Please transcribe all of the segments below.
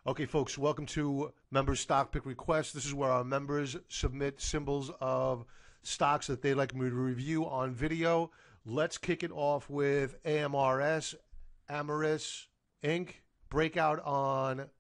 Okay, folks, welcome to Member Stock Pick Request. This is where our members submit symbols of stocks that they'd like me to review on video. Let's kick it off with AMRS, Amaris Inc. Breakout on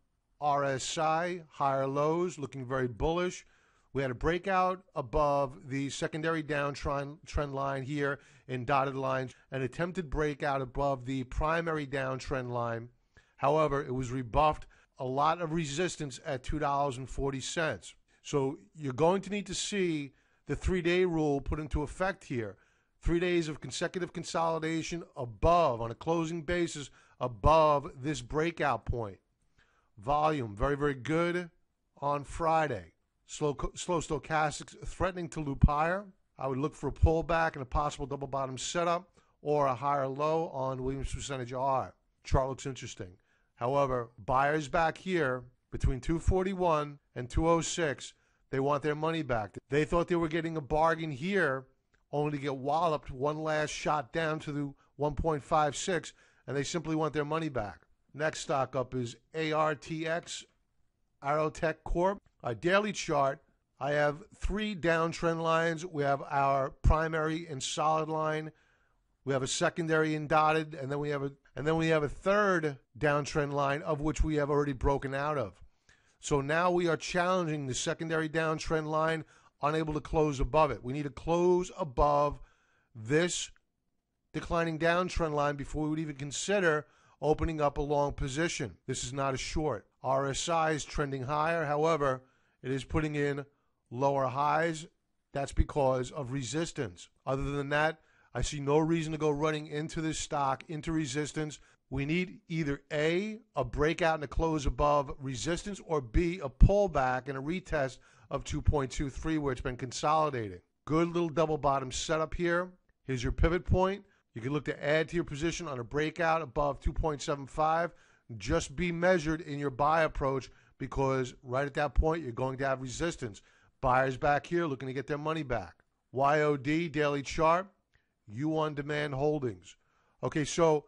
RSI, higher lows, looking very bullish. We had a breakout above the secondary downtrend line here in dotted lines, an attempted breakout above the primary downtrend line. However, it was rebuffed. A lot of resistance at $2.40. So you're going to need to see the 3-day rule put into effect here. 3 days of consecutive consolidation above, on a closing basis, above this breakout point. Volume, very, very good on Friday. Slow stochastics threatening to loop higher. I would look for a pullback and a possible double bottom setup or a higher low on Williams percentage R. Chart looks interesting. However, buyers back here between 241 and 206, they want their money back. They thought they were getting a bargain here, only to get walloped one last shot down to the 1.56, and they simply want their money back. Next stock up is ARTX, Aerotech Corp. Our daily chart, I have 3 downtrend lines. We have our primary and solid line. We have a secondary and dotted, and then we have a third downtrend line, of which we have already broken out of. So now we are challenging the secondary downtrend line, unable to close above it. We need to close above this declining downtrend line before we would even consider opening up a long position. This is not a short. RSI is trending higher. However, it is putting in lower highs. That's because of resistance. Other than that, I see no reason to go running into this stock, into resistance. We need either A, a breakout and a close above resistance, or B, a pullback and a retest of 2.23 where it's been consolidating. Good little double bottom setup here. Here's your pivot point. You can look to add to your position on a breakout above 2.75. Just be measured in your buy approach because right at that point you're going to have resistance. Buyers back here looking to get their money back. YOD, daily chart. U-On Demand Holdings. Okay, so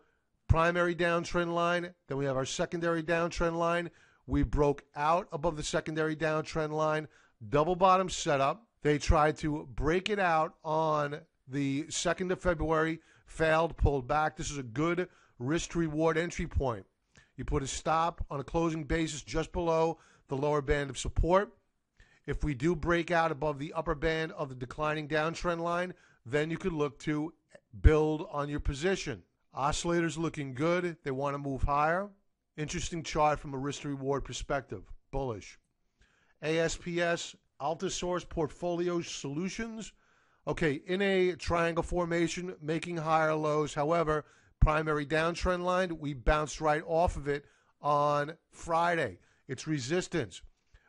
primary downtrend line, then we have our secondary downtrend line. We broke out above the secondary downtrend line, double bottom setup. They tried to break it out on the 2nd of February, failed, pulled back. This is a good risk to reward entry point. You put a stop on a closing basis just below the lower band of support. If we do break out above the upper band of the declining downtrend line, then you could look to build on your position. Oscillators looking good. They want to move higher. Interesting chart from a risk-to-reward perspective. Bullish. ASPS, Altisource Portfolio Solutions. Okay, in a triangle formation, making higher lows. However, primary downtrend line, we bounced right off of it on Friday. It's resistance.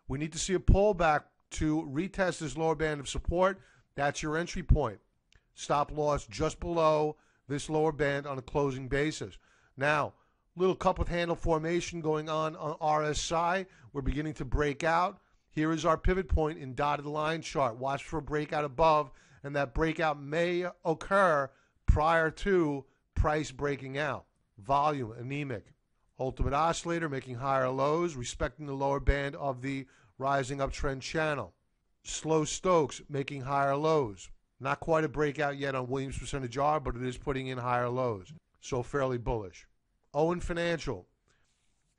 We need to see a pullback to retest this lower band of support. That's your entry point. Stop loss just below this lower band on a closing basis. Now, little cup with handle formation going on RSI. We're beginning to break out. Here is our pivot point in dotted line chart. Watch for a breakout above, and that breakout may occur prior to price breaking out. Volume, anemic. Ultimate oscillator making higher lows, respecting the lower band of the rising uptrend channel. Slow Stokes making higher lows. Not quite a breakout yet on Williams percentage R, but it is putting in higher lows. So fairly bullish. Owen Financial.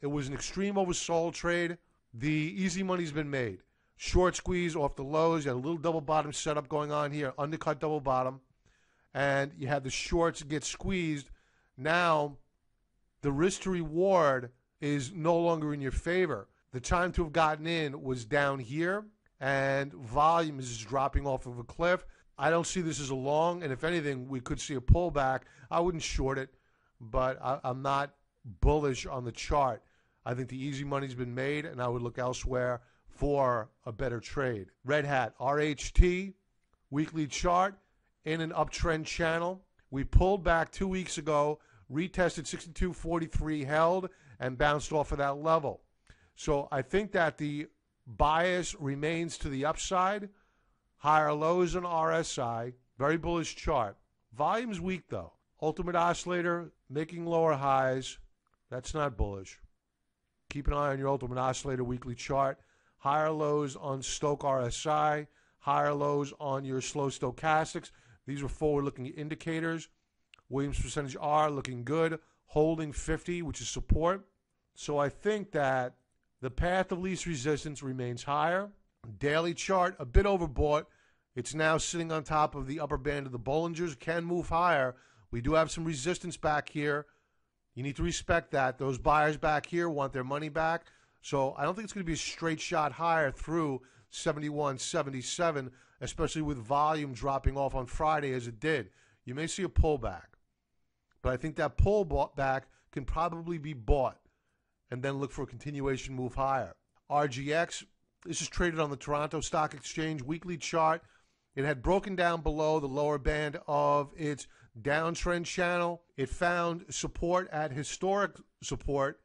It was an extreme oversold trade. The easy money's been made. Short squeeze off the lows. You had a little double bottom setup going on here. Undercut double bottom. And you had the shorts get squeezed. Now, the risk to reward is no longer in your favor. The time to have gotten in was down here. And volume is just dropping off of a cliff. I don't see this as a long, and if anything, we could see a pullback. I wouldn't short it, but I'm not bullish on the chart. I think the easy money's been made, and I would look elsewhere for a better trade. Red Hat, RHT, weekly chart in an uptrend channel. We pulled back 2 weeks ago, retested 62.43, held, and bounced off of that level. So I think that the bias remains to the upside. Higher lows on RSI. Very bullish chart. Volume's weak, though. Ultimate oscillator making lower highs. That's not bullish. Keep an eye on your Ultimate Oscillator weekly chart. Higher lows on Stoch RSI, higher lows on your slow stochastics. These are forward-looking indicators. Williams percentage R looking good, holding 50, which is support. So I think that the path of least resistance remains higher. Daily chart, a bit overbought. It's now sitting on top of the upper band of the Bollingers. Can move higher. We do have some resistance back here. You need to respect that. Those buyers back here want their money back. So I don't think it's going to be a straight shot higher through 71, 77, especially with volume dropping off on Friday as it did. You may see a pullback. But I think that pullback can probably be bought and then look for a continuation move higher. RGX, this is traded on the Toronto Stock Exchange weekly chart. It had broken down below the lower band of its downtrend channel. It found support at historic support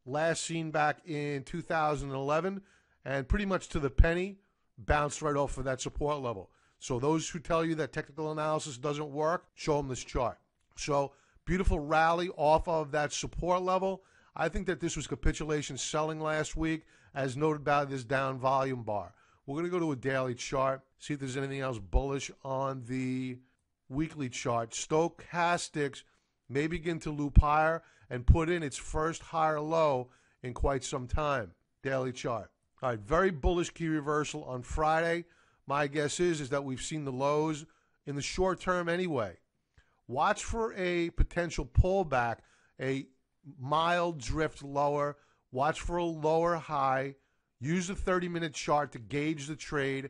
last seen back in 2011, and pretty much to the penny bounced right off of that support level. So those who tell you that technical analysis doesn't work, show them this chart. So beautiful rally off of that support level. I think that this was capitulation selling last week, as noted by this down volume bar. We're going to go to a daily chart, see if there's anything else bullish on the weekly chart. Stochastics may begin to loop higher and put in its first higher low in quite some time. Daily chart. All right, very bullish key reversal on Friday. My guess is that we've seen the lows in the short term anyway. Watch for a potential pullback, a mild drift lower. Watch for a lower high. Use the 30-minute chart to gauge the trade.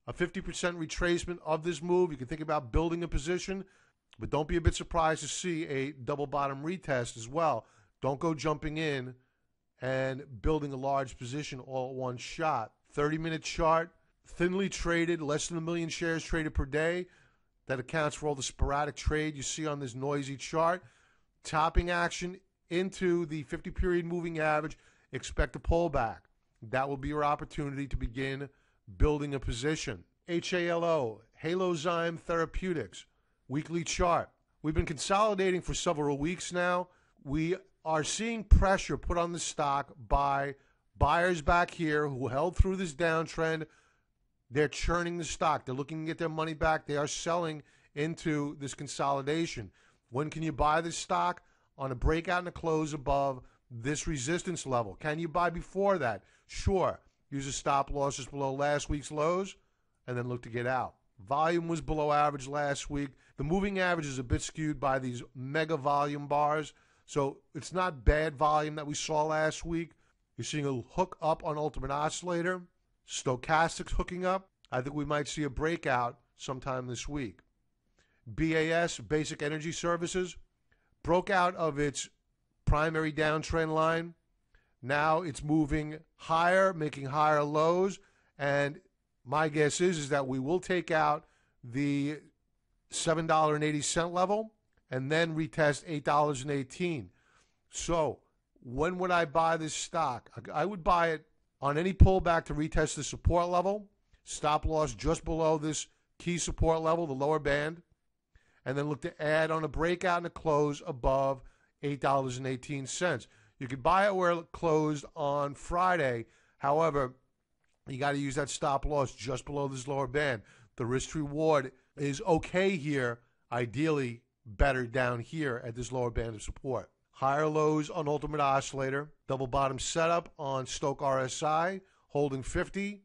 A 50% retracement of this move. You can think about building a position, but don't be a bit surprised to see a double bottom retest as well. Don't go jumping in and building a large position all at one shot. 30-minute chart, thinly traded, less than 1 million shares traded per day. That accounts for all the sporadic trade you see on this noisy chart. Topping action into the 50-period moving average. Expect a pullback. That will be your opportunity to begin building a position. HALO, Halozyme Therapeutics, weekly chart. We've been consolidating for several weeks now. We are seeing pressure put on the stock by buyers back here who held through this downtrend. They're churning the stock. They're looking to get their money back. They are selling into this consolidation. When can you buy this stock? On a breakout and a close above this resistance level. Can you buy before that? Sure. Use a stop loss just below last week's lows and then look to get out. Volume was below average last week. The moving average is a bit skewed by these mega volume bars. So it's not bad volume that we saw last week. You're seeing a hook up on Ultimate Oscillator. Stochastics hooking up. I think we might see a breakout sometime this week. BAS, Basic Energy Services, broke out of its primary downtrend line. Now it's moving higher, making higher lows, and my guess is that we will take out the $7.80 level and then retest $8.18. So when would I buy this stock? I would buy it on any pullback to retest the support level, stop loss just below this key support level, the lower band, and then look to add on a breakout and a close above $8.18. You could buy it where it closed on Friday. However, you got to use that stop loss just below this lower band. The risk reward is okay here, ideally better down here at this lower band of support. Higher lows on Ultimate Oscillator, double bottom setup on Stoch RSI, holding 50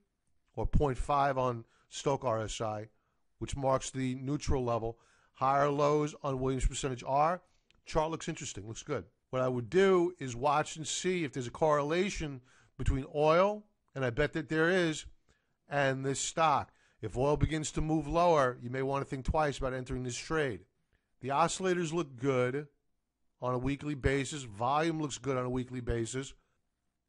or 0.5 on Stoch RSI, which marks the neutral level. Higher lows on Williams percentage R. Chart looks interesting, looks good. What I would do is watch and see if there's a correlation between oil, and I bet that there is, and this stock. If oil begins to move lower, you may want to think twice about entering this trade. The oscillators look good on a weekly basis. Volume looks good on a weekly basis.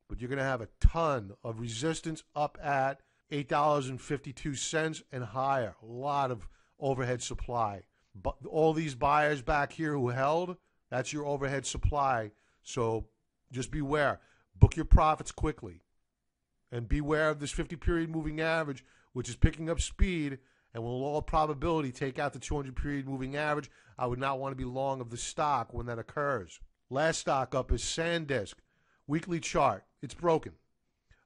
But you're going to have a ton of resistance up at $8.52 and higher. A lot of overhead supply. But all these buyers back here who held, that's your overhead supply. So just beware. Book your profits quickly. And beware of this 50-period moving average, which is picking up speed and will in all probability take out the 200-period moving average. I would not want to be long of the stock when that occurs. Last stock up is SanDisk. weekly chart. It's broken.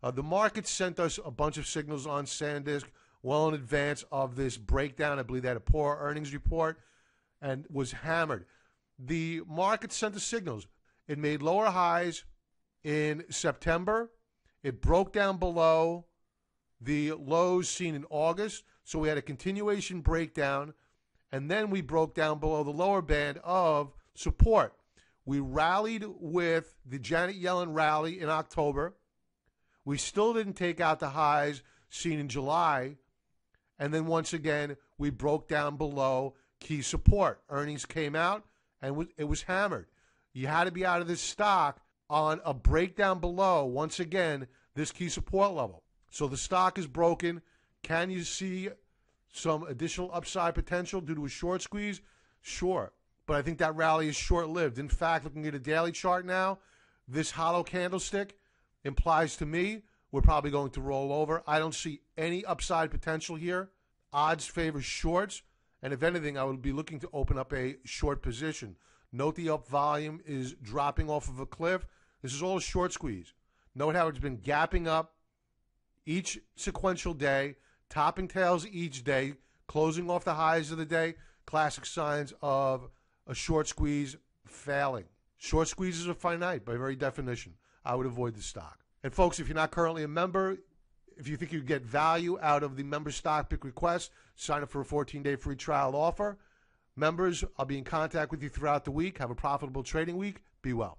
The market sent us a bunch of signals on SanDisk well in advance of this breakdown. I believe they had a poor earnings report and was hammered. The market sent us signals. It made lower highs in September. It broke down below the lows seen in August. So we had a continuation breakdown, and then we broke down below the lower band of support. We rallied with the Janet Yellen rally in October. We still didn't take out the highs seen in July. And then once again, we broke down below key support. Earnings came out, and it was hammered. You had to be out of this stock on a breakdown below, once again, this key support level. So the stock is broken. Can you see some additional upside potential due to a short squeeze? Sure. But I think that rally is short-lived. In fact, looking at a daily chart now, this hollow candlestick implies to me we're probably going to roll over. I don't see any upside potential here. Odds favor shorts. And if anything, I would be looking to open up a short position. Note the up volume is dropping off of a cliff. This is all a short squeeze. Note how it's been gapping up each sequential day, topping tails each day, closing off the highs of the day. Classic signs of a short squeeze failing. Short squeezes are finite by very definition. I would avoid the stock. And folks, if you're not currently a member, if you think you get value out of the member stock pick request, sign up for a 14-day free trial offer. Members, I'll be in contact with you throughout the week. Have a profitable trading week. Be well.